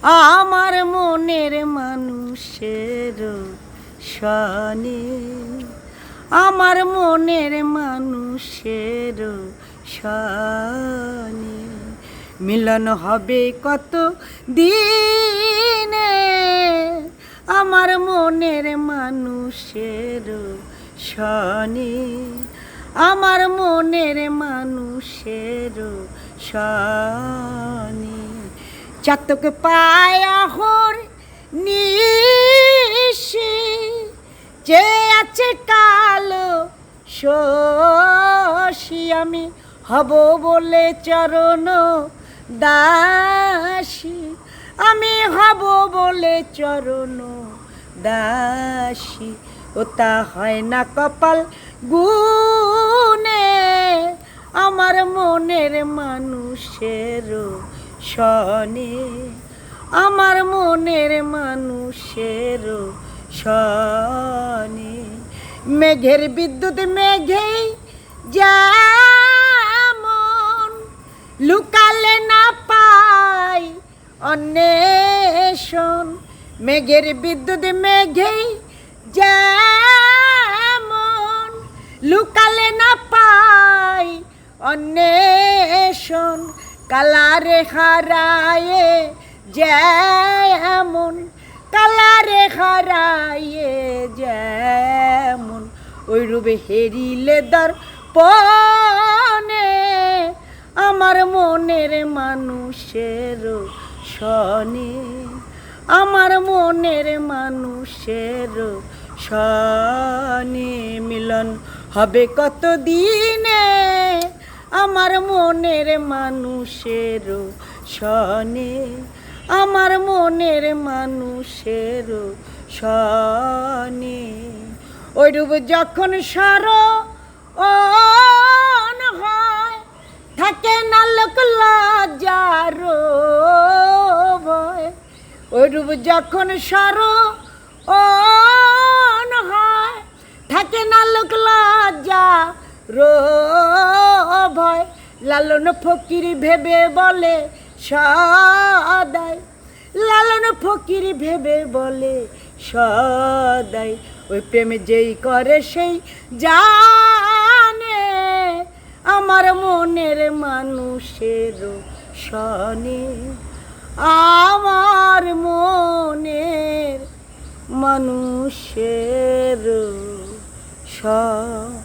আমার মনের মানুষের সনে, আমার মনের মানুষের সনে মিলন হবে কত দিনে, আমার মনের মানুষের সনে, আমার মনের মানুষের সনে। চাতক পায়াহর নিশি যে আছে কালো শশী, আমি হব বলে চরণ দাসী, আমি হব বলে চরণ দাসী। ও তা হয় না কপাল গুনে, আমার মনের মানুষের সনে, আমার মনের মানুষের সনে। মেঘের বিদ্যুৎ মেঘেই যেমন লুকালে না পাই অন্বেষণ, মেঘের বিদ্যুৎ মেঘেই যেমন লুকালে না পাই অন্বেষণ। কালারে হারায়ে যেমন, কালারে হারায়ে যেমন, ওই রূপে হেরিলে দর্পণে, আমার মনের মানুষের সনে, আমার মনের মানুষের সনে মিলন হবে কত দিনে, আমার মনের মানুষের সনে, আমার মনের মানুষের সনে। ওইরূপ যখন স্মরণ হয় থাকে না লোক লজ্জার ভয়, ওইরূপ যখন স্মরণ হয় থাকে না লোক লজ্জা ভয়। লালন ফকির ভেবে বলে সদাই, লালন ফকির ভেবে বলে সদাই, ওই প্রেম যেই করে সেই জানে, আমার মনের মানুষের সনে, আমার মনের মানুষের সনে।